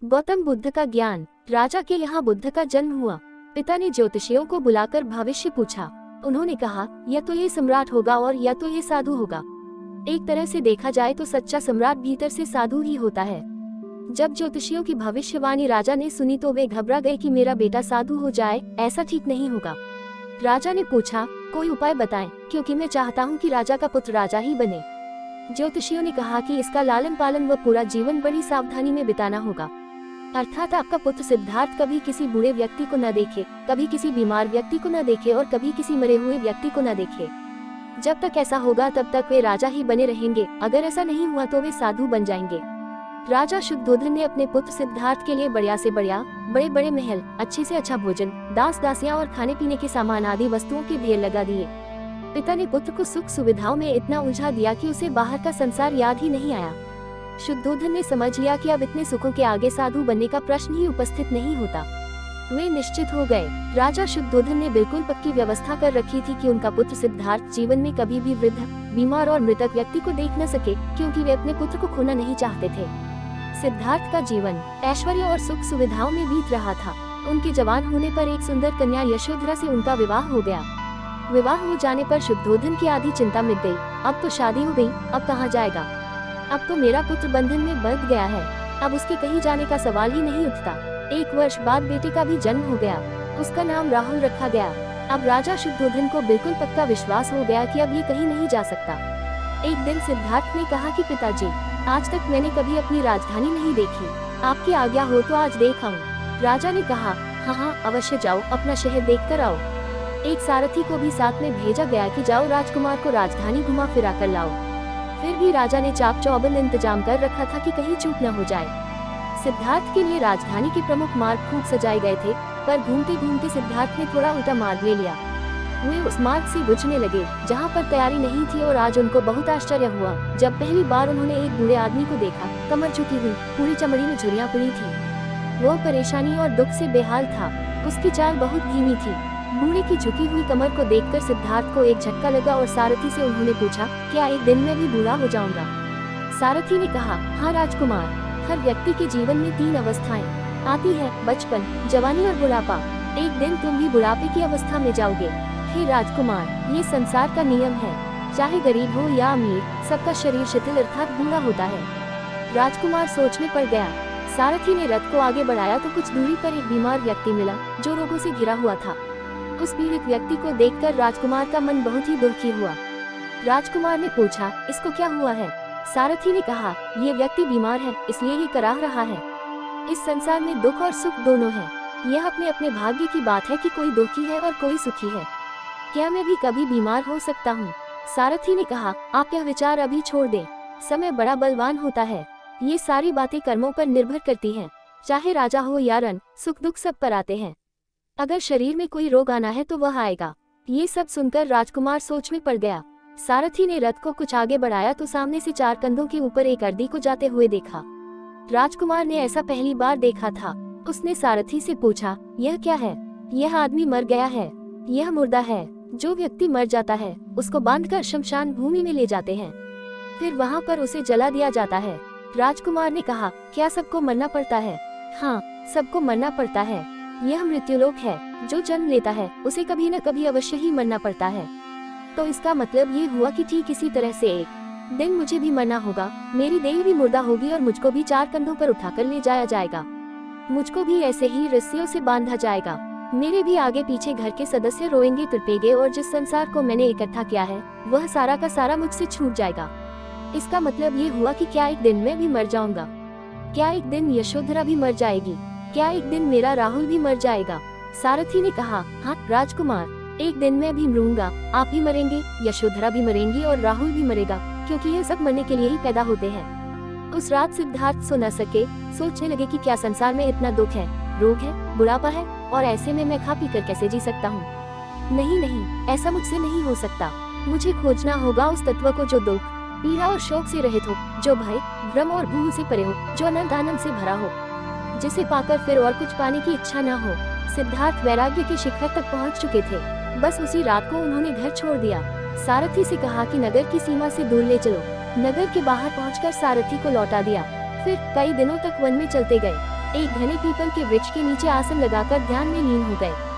गौतम बुद्ध का ज्ञान। राजा के यहाँ बुद्ध का जन्म हुआ। पिता ने ज्योतिषियों को बुलाकर भविष्य पूछा। उन्होंने कहा, या तो ये सम्राट होगा और या तो ये साधु होगा। एक तरह से देखा जाए तो सच्चा सम्राट भीतर से साधु ही होता है। जब ज्योतिषियों की भविष्यवाणी राजा ने सुनी तो वे घबरा गए कि मेरा बेटा साधु हो जाए, ऐसा ठीक नहीं होगा। राजा ने पूछा, कोई उपाय बताएं, क्योंकि मैं चाहता हूँ कि राजा का पुत्र राजा ही बने। ज्योतिषियों ने कहा कि इसका लालन पालन व पूरा जीवन बड़ी सावधानी में बिताना होगा। अर्थात आपका पुत्र सिद्धार्थ कभी किसी बूढ़े व्यक्ति को न देखे, कभी किसी बीमार व्यक्ति को न देखे और कभी किसी मरे हुए व्यक्ति को न देखे। जब तक ऐसा होगा तब तक वे राजा ही बने रहेंगे। अगर ऐसा नहीं हुआ तो वे साधु बन जाएंगे। राजा शुद्धोधन ने अपने पुत्र सिद्धार्थ के लिए बढ़िया से बढ़िया, बड़े बड़े महल, अच्छे से अच्छा भोजन, दास दासियां और खाने पीने के सामान आदि वस्तुओं के ढेर लगा दिए। पिता ने पुत्र को सुख सुविधाओं में इतना उलझा दिया कि उसे बाहर का संसार याद ही नहीं आया। शुद्धोधन ने समझ लिया कि अब इतने सुखों के आगे साधु बनने का प्रश्न ही उपस्थित नहीं होता। वे निश्चित हो गए। राजा शुद्धोधन ने बिल्कुल पक्की व्यवस्था कर रखी थी कि उनका पुत्र सिद्धार्थ जीवन में कभी भी वृद्ध, बीमार और मृतक व्यक्ति को देख न सके, क्योंकि वे अपने पुत्र को खोना नहीं चाहते थे। सिद्धार्थ का जीवन ऐश्वर्य और सुख सुविधाओं में बीत रहा था। उनके जवान होने पर एक सुंदर कन्या यशोधरा से उनका विवाह हो गया। विवाह हो जाने पर शुद्धोधन की आधी चिंता मिट गई। अब तो शादी हो गई, अब कहाँ जाएगा? अब तो मेरा पुत्र बंधन में बंध गया है, अब उसके कहीं जाने का सवाल ही नहीं उठता। 1 वर्ष बाद बेटे का भी जन्म हो गया। उसका नाम राहुल रखा गया। अब राजा शुद्धोधन को बिल्कुल पक्का विश्वास हो गया कि अब ये कहीं नहीं जा सकता। एक दिन सिद्धार्थ ने कहा कि पिताजी, आज तक मैंने कभी अपनी राजधानी नहीं देखी, आपकी आज्ञा हो तो आज देख आऊं। राजा ने कहा, हाँ, अवश्य जाओ, अपना शहर देख कर आओ। एक सारथी को भी साथ में भेजा गया कि जाओ राजकुमार को राजधानी घुमा फिरा कर लाओ। फिर भी राजा ने चाक चौबंद इंतजाम कर रखा था कि कहीं चूक न हो जाए। सिद्धार्थ के लिए राजधानी के प्रमुख मार्ग खूब सजाए गए थे, पर घूमते घूमते सिद्धार्थ ने थोड़ा उल्टा मार्ग ले लिया। वे उस मार्ग से गुजरने लगे जहाँ पर तैयारी नहीं थी और आज उनको बहुत आश्चर्य हुआ जब पहली बार उन्होंने एक बूढ़े आदमी को देखा। कमर झुकी हुई, पूरी चमड़ी में झुर्रियां पड़ी थी। वो परेशानी और दुख से बेहाल था। उसकी चाल बहुत धीमी थी। बूढ़े की झुकी हुई कमर को देखकर सिद्धार्थ को एक झटका लगा और सारथी से उन्होंने पूछा, क्या एक दिन में भी बूढ़ा हो जाऊंगा? सारथी ने कहा, हाँ राजकुमार, हर व्यक्ति के जीवन में 3 अवस्थाएं आती है, बचपन, जवानी और बुढ़ापा। एक दिन तुम भी बुढ़ापे की अवस्था में जाओगे। हे राजकुमार, ये संसार का नियम है, चाहे गरीब हो या अमीर, सबका शरीर शिथिल अर्थात बूढ़ा होता है। राजकुमार सोच में पड़ गया। सारथी ने रथ को आगे बढ़ाया तो कुछ दूरी पर एक बीमार व्यक्ति मिला जो रोगों से घिरा हुआ था। उस पीड़ित व्यक्ति को देखकर राजकुमार का मन बहुत ही दुखी हुआ। राजकुमार ने पूछा, इसको क्या हुआ है? सारथी ने कहा, ये व्यक्ति बीमार है, इसलिए ही कराह रहा है। इस संसार में दुख और सुख दोनों है। यह अपने अपने भाग्य की बात है कि कोई दुखी है और कोई सुखी है। क्या मैं भी कभी बीमार हो सकता हूँ? सारथी ने कहा, आप यह विचार अभी छोड़ दें। समय बड़ा बलवान होता है। ये सारी बातें कर्मों पर निर्भर करती हैं। चाहे राजा हो या रन, सुख दुख सब पर आते हैं। अगर शरीर में कोई रोग आना है तो वह आएगा। ये सब सुनकर राजकुमार सोच में पड़ गया। सारथी ने रथ को कुछ आगे बढ़ाया तो सामने से 4 कंधों के ऊपर एक अर्दी को जाते हुए देखा। राजकुमार ने ऐसा पहली बार देखा था। उसने सारथी से पूछा, यह क्या है? यह आदमी मर गया है, यह मुर्दा है। जो व्यक्ति मर जाता है उसको बांधकर शमशान भूमि में ले जाते हैं, फिर वहाँ पर उसे जला दिया जाता है। राजकुमार ने कहा, क्या सबको मरना पड़ता है? हाँ, सबको मरना पड़ता है। यह मृत्युलोक है। जो जन्म लेता है उसे कभी न कभी अवश्य ही मरना पड़ता है। तो इसका मतलब ये हुआ कि ठीक इसी तरह से एक दिन मुझे भी मरना होगा। मेरी देह भी मुर्दा होगी और मुझको भी 4 कंधों पर उठाकर ले जाया जाएगा। मुझको भी ऐसे ही रस्सियों से बांधा जाएगा। मेरे भी आगे पीछे घर के सदस्य रोएंगे तड़पेंगे और जिस संसार को मैंने इकट्ठा किया है वह सारा का सारा मुझसे छूट जाएगा। इसका मतलब ये हुआ कि क्या एक दिन मैं भी मर जाऊंगा? क्या एक दिन यशोधरा भी मर जाएगी? क्या एक दिन मेरा राहुल भी मर जाएगा? सारथी ने कहा, हाँ राजकुमार, एक दिन मैं भी मरूंगा, आप भी मरेंगे, यशोधरा भी मरेंगी और राहुल भी मरेगा, क्योंकि ये सब मरने के लिए ही पैदा होते हैं। उस रात सिद्धार्थ सो न सके। सोचने लगे कि क्या संसार में इतना दुख है, रोग है, बुढ़ापा है, और ऐसे में मैं खा पी कर कैसे जी सकता हूँ? नहीं, ऐसा मुझसे नहीं हो सकता। मुझे खोजना होगा उस तत्व को जो दुख, पीड़ा और शोक से रहित हो, जो भय, भ्रम और भूल से परे हो, जो अनंत आनंद से भरा हो, जिसे पाकर फिर और कुछ पाने की इच्छा न हो। सिद्धार्थ वैराग्य के शिखर तक पहुंच चुके थे। बस उसी रात को उन्होंने घर छोड़ दिया। सारथी से कहा कि नगर की सीमा से दूर ले चलो। नगर के बाहर पहुंचकर सारथी को लौटा दिया। फिर कई दिनों तक वन में चलते गए। एक घने पीपल के वृक्ष के नीचे आसन लगाकर ध्यान में लीन हो गए।